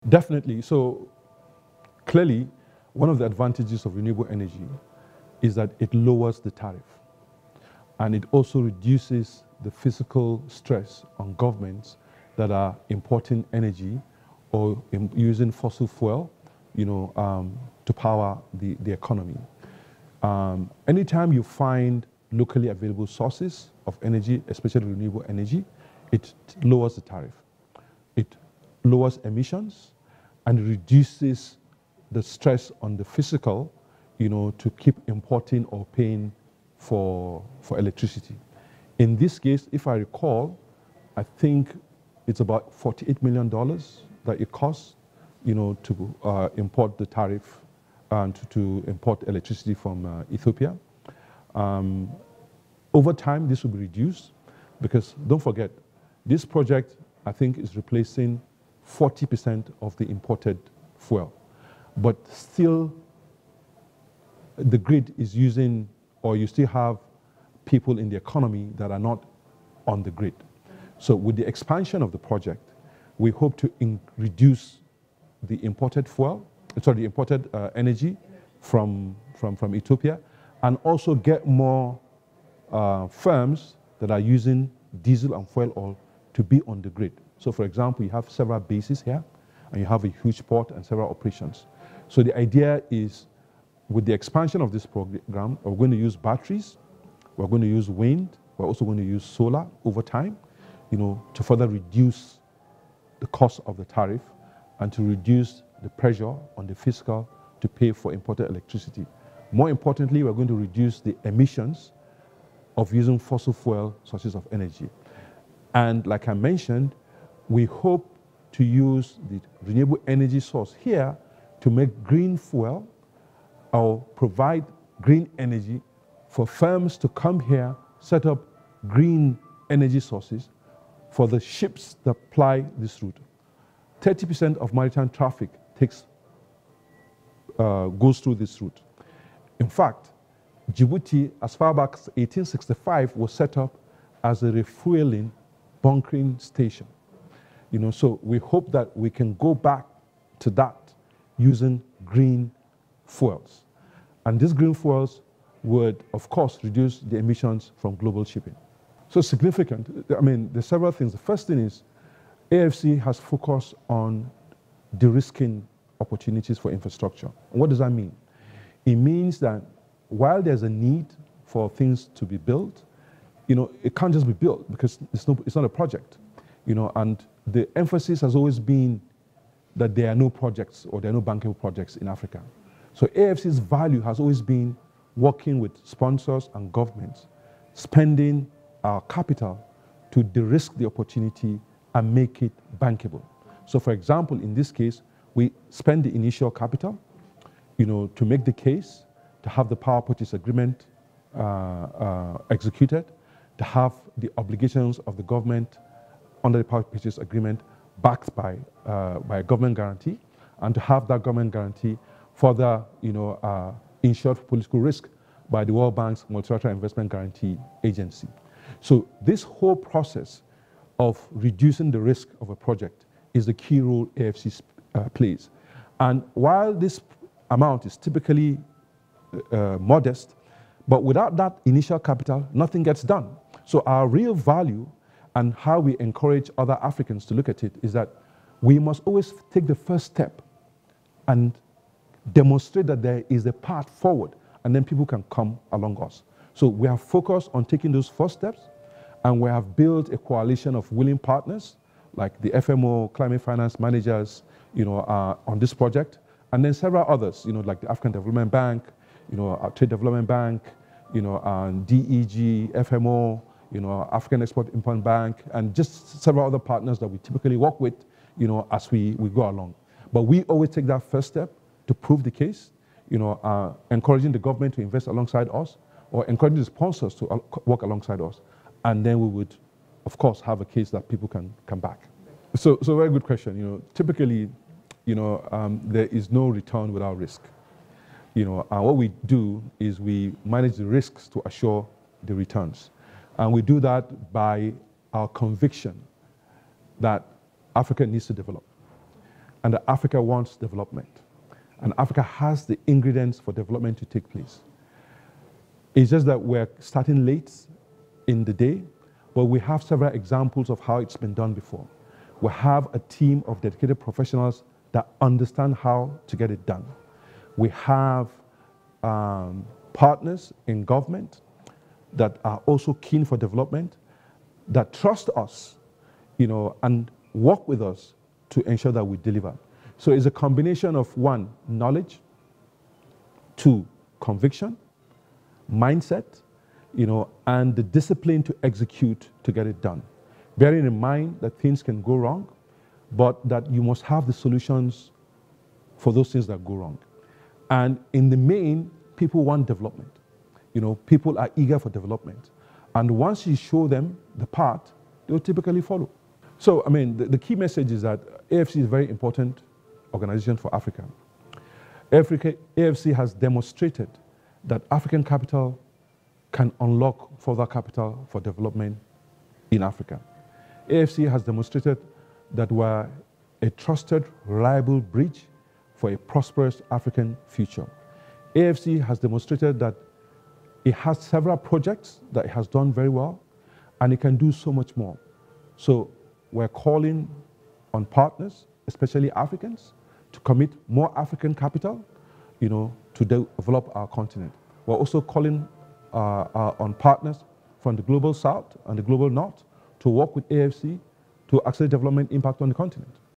Definitely. So clearly, one of the advantages of renewable energy is that it lowers the tariff. And it also reduces the physical stress on governments that are importing energy or using fossil fuel, to power the economy. Anytime you find locally available sources of energy, especially renewable energy, it lowers the tariff. It lowers emissions and reduces the stress on the physical, to keep importing or paying for electricity. In this case, if I recall, I think it's about $48 million that it costs, to import the tariff and to import electricity from Ethiopia. Over time, this will be reduced because don't forget, this project, I think, is replacing 40% of the imported fuel. But still, the grid is using, or you still have people in the economy that are not on the grid. So with the expansion of the project, we hope to reduce the imported energy from Ethiopia, and also get more firms that are using diesel and fuel oil to be on the grid. So for example, you have several bases here, and you have a huge port and several operations. So the idea is, with the expansion of this program, we're going to use batteries, we're going to use wind, we're also going to use solar over time, to further reduce the cost of the tariff and to reduce the pressure on the fiscal to pay for imported electricity. More importantly, we're going to reduce the emissions of using fossil fuel sources of energy. And like I mentioned, we hope to use the renewable energy source here to make green fuel or provide green energy for firms to come here, set up green energy sources for the ships that ply this route. 30% of maritime traffic goes through this route. In fact, Djibouti, as far back as 1865, was set up as a refueling bunkering station. So we hope that we can go back to that using green fuels. And these green fuels would, of course, reduce the emissions from global shipping. So significant. I mean, there's several things. The first thing is AFC has focused on de-risking opportunities for infrastructure. And what does that mean? It means that while there's a need for things to be built, it can't just be built because it's not a project. And the emphasis has always been that there are no projects or there are no bankable projects in Africa. So AFC's value has always been working with sponsors and governments, spending our capital to de-risk the opportunity and make it bankable. So for example, in this case, we spend the initial capital, to make the case, to have the power purchase agreement executed, to have the obligations of the government under the power purchase agreement backed by a government guarantee, and to have that government guarantee further, insured for political risk by the World Bank's Multilateral Investment Guarantee Agency. So this whole process of reducing the risk of a project is the key role AFC plays. And while this amount is typically modest, but without that initial capital, nothing gets done. So our real value and how we encourage other Africans to look at it is that we must always take the first step and demonstrate that there is a path forward, and then people can come along us. So we are focused on taking those first steps, and we have built a coalition of willing partners, like the FMO, climate finance managers, on this project, and then several others, like the African Development Bank, our Trade Development Bank, and DEG, FMO, African Export-Import Bank, and just several other partners that we typically work with, as we go along. But we always take that first step to prove the case, encouraging the government to invest alongside us, or encouraging the sponsors to work alongside us. And then we would, of course, have a case that people can come back. So very good question. Typically, there is no return without risk. And what we do is we manage the risks to assure the returns. And we do that by our conviction that Africa needs to develop. and that Africa wants development. And Africa has the ingredients for development to take place. It's just that we're starting late in the day, but we have several examples of how it's been done before. We have a team of dedicated professionals that understand how to get it done. We have partners in government that are also keen for development, that trust us, and work with us to ensure that we deliver. So it's a combination of 1, knowledge, 2, conviction, mindset, and the discipline to execute to get it done. Bearing in mind that things can go wrong, but that you must have the solutions for those things that go wrong. And in the main, people want development. People are eager for development. And once you show them the path, they'll typically follow. So, the key message is that AFC is a very important organization for Africa. AFC has demonstrated that African capital can unlock further capital for development in Africa. AFC has demonstrated that we're a trusted, reliable bridge for a prosperous African future. AFC has demonstrated that it has several projects that it has done very well, and it can do so much more. So we're calling on partners, especially Africans, to commit more African capital, to develop our continent. We're also calling on partners from the global south and the global north to work with AFC to accelerate development impact on the continent.